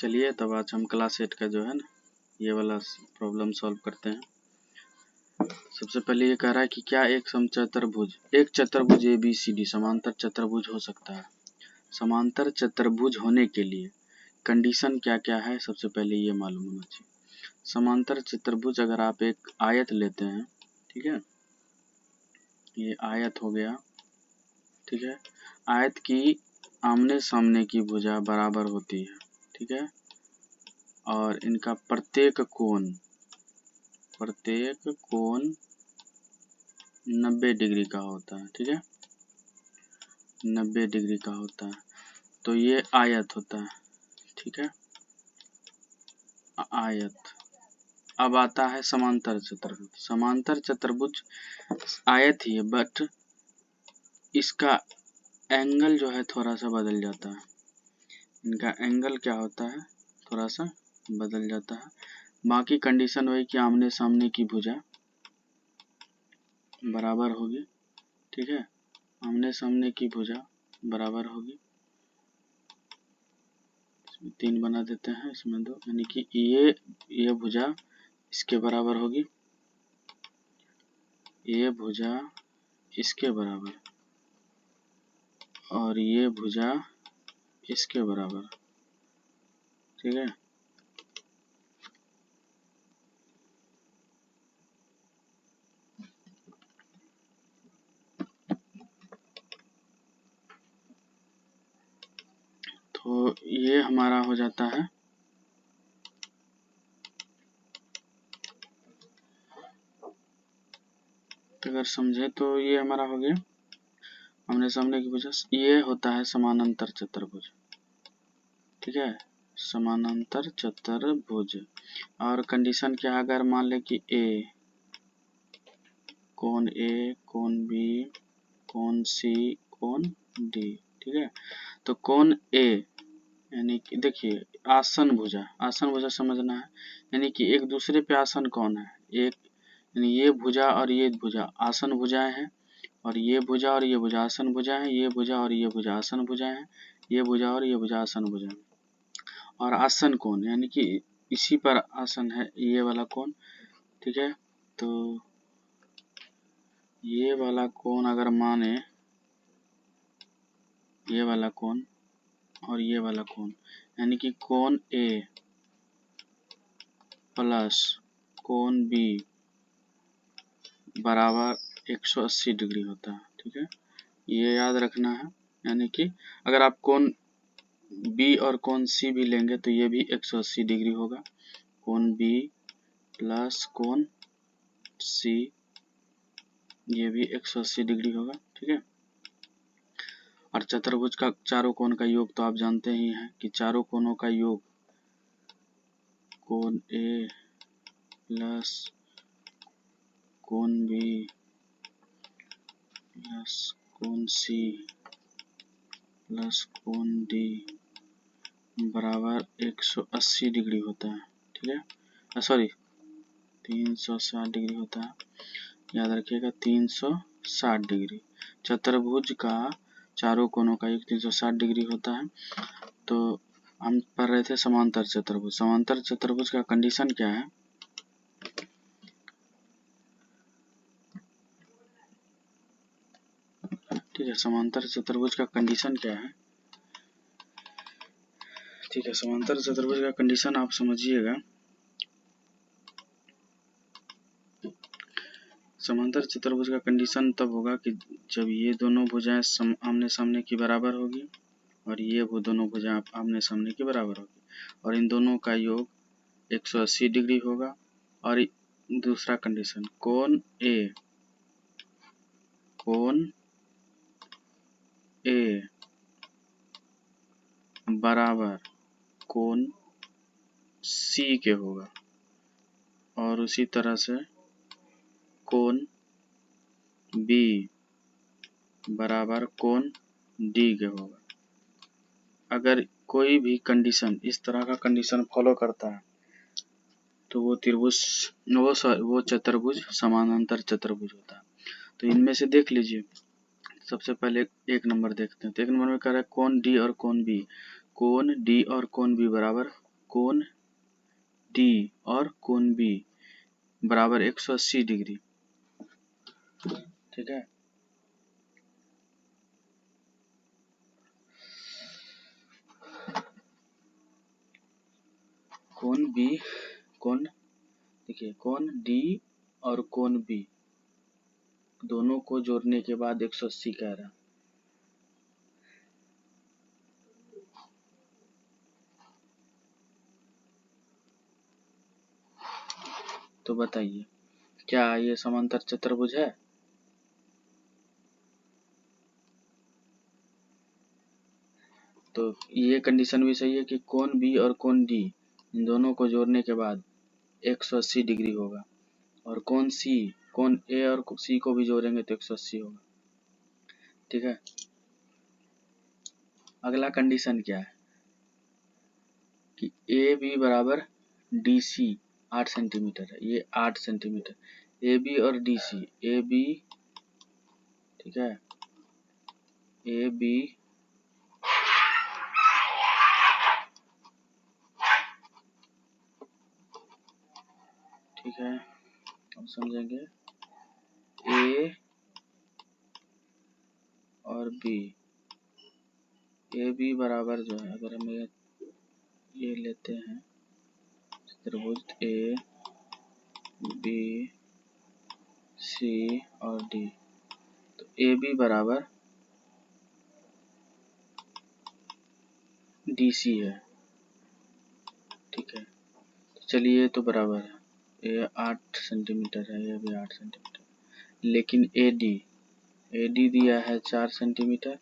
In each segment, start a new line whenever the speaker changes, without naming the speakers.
चलिए तब आज हम क्लास 8 का जो है ना ये वाला प्रॉब्लम सॉल्व करते हैं। सबसे पहले ये कह रहा है कि क्या एक समचतुर्भुज एक चतुर्भुज ABCD समांतर चतुर्भुज हो सकता है। समांतर चतुर्भुज होने के लिए कंडीशन क्या क्या है, सबसे पहले ये मालूम होना चाहिए। समांतर चतुर्भुज अगर आप एक आयत लेते हैं, ठीक है, ये आयत हो गया, ठीक है, आयत की आमने सामने की भुजा बराबर होती है, ठीक है, और इनका प्रत्येक कोण 90 डिग्री का होता है, ठीक है, 90 डिग्री का होता है। तो ये आयत होता है, ठीक है, आयत। अब आता है समांतर चतुर्भुज। समांतर चतुर्भुज आयत ही है, बट इसका एंगल जो है थोड़ा सा बदल जाता है। इनका एंगल क्या होता है, थोड़ा सा बदल जाता है। बाकी कंडीशन वही कि आमने सामने की भुजा बराबर होगी, ठीक है, आमने सामने की भुजा बराबर होगी। इसमें 3 बना देते हैं, इसमें 2, यानी कि ये भुजा इसके बराबर होगी, ये भुजा इसके बराबर और ये भुजा इसके बराबर, ठीक है। तो ये हमारा हो जाता है तो अगर समझे तो ये हमारा हो गया आमने सामने की भुजा। ये होता है समानांतर चतुर्भुज, ठीक है, समानांतर चतुर्भुज। और कंडीशन क्या है, अगर मान ले कि कोण A, कोण B, कोण C, कोण D, ठीक है। तो कोण A यानी कि देखिए आसन भुजा समझना है, यानी कि एक दूसरे पे आसन कौन है, एक यानी ये भुजा और ये भुजा आसन भुजाएं हैं, और ये भुजा और ये भुजा आसन भुजा है, ये भुजा और ये भुजा आसन भुजा है, ये भुजा और ये भुजा आसन भुजा है। और आसन कोण यानी कि इसी पर आसन है ये वाला कोण, ठीक है। तो ये वाला कोण अगर माने, ये वाला कोण और ये वाला कोण, यानी कि कोण A प्लस कोण B बराबर 180 डिग्री होता है, ठीक है, ये याद रखना है। यानी कि अगर आप कोण B और कोण C भी लेंगे तो ये भी 180 डिग्री होगा। कोण B प्लस कोण C ये भी 180 डिग्री होगा, ठीक है। और चतुर्भुज का चारों कोण का योग तो आप जानते ही हैं कि चारों कोणों का योग कोण A प्लस कोण B प्लस कोण C प्लस कोण D बराबर 180 डिग्री होता है, ठीक है, सॉरी 360 डिग्री होता है, याद रखिएगा 360 डिग्री। चतुर्भुज का चारों कोणों का योग 360 डिग्री होता है। तो हम पढ़ रहे थे समांतर चतुर्भुज। समांतर चतुर्भुज का कंडीशन क्या है, ठीक है, समांतर चतुर्भुज का कंडीशन क्या है, ठीक है, समांतर चतुर्भुज का कंडीशन आप समझिएगा। समांतर चतुर्भुज का कंडीशन तब होगा कि जब ये दोनों भुजाएं आमने सामने की बराबर होगी और ये वो दोनों भुजाएं आमने सामने की बराबर होगी, और इन दोनों का योग 180 डिग्री होगा। और दूसरा कंडीशन कोण A बराबर कोण C के होगा, और उसी तरह से कोण B बराबर कोण D के होगा। अगर कोई भी कंडीशन इस तरह का कंडीशन फॉलो करता है तो वो चतुर्भुज समानांतर चतुर्भुज होता है। तो इनमें से देख लीजिए, सबसे पहले 1 नंबर देखते हैं। तो 1 नंबर में कह रहा है कोण D और कोण B, कोण D और कोण B बराबर कोण डी और कोण बी बराबर 180 डिग्री। ठीक है, कोण बी, कोण देखिए कोण डी और कोण बी दोनों को जोड़ने के बाद 180 कह रहा। तो बताइए क्या ये समांतर चतुर्भुज है? तो ये कंडीशन भी सही है कि कोण बी और कोण डी इन दोनों को जोड़ने के बाद 180 डिग्री होगा, और कोण सी, कोण ए और सी को भी जोड़ेंगे तो 180 होगा। ठीक है, अगला कंडीशन क्या है कि ए बी बराबर डी सी 8 सेंटीमीटर है, ये 8 सेंटीमीटर, ए बी और डी सी, ए बी, ठीक है, ए बी ठीक है, हम समझेंगे ए और बी, ए बी बराबर जो है, अगर हम ये लेते हैं त्रिभुज ए बी सी और डी, तो ए बी बराबर डी सी है। ठीक है, तो चलिए ये तो बराबर है, ये 8 सेंटीमीटर है, ये भी 8 सेंटीमीटर, लेकिन ए डी दिया है 4 सेंटीमीटर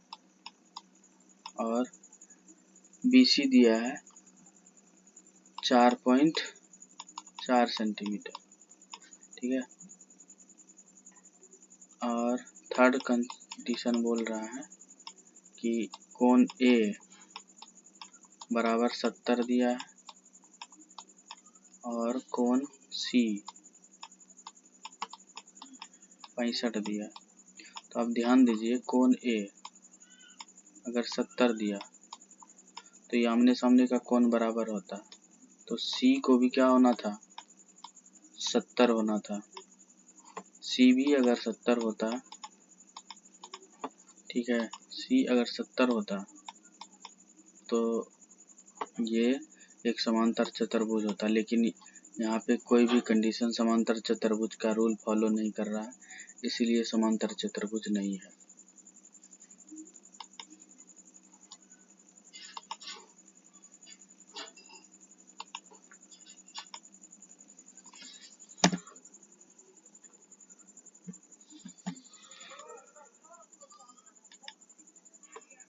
और बी सी दिया है 4.4 सेंटीमीटर। ठीक है, और थर्ड कंडीशन बोल रहा है कि कोण ए बराबर 70 दिया है और कोण सी 65 दिया है। तो आप ध्यान दीजिए, कोण ए अगर 70 दिया तो ये आमने सामने का कोण बराबर होता, तो सी को भी क्या होना था, 70 होना था, सी भी अगर 70 होता, ठीक है, सी अगर 70 होता तो ये एक समांतर चतुर्भुज होता, लेकिन यहाँ पे कोई भी कंडीशन समांतर चतुर्भुज का रूल फॉलो नहीं कर रहा है, इसीलिए समांतर चतुर्भुज नहीं है।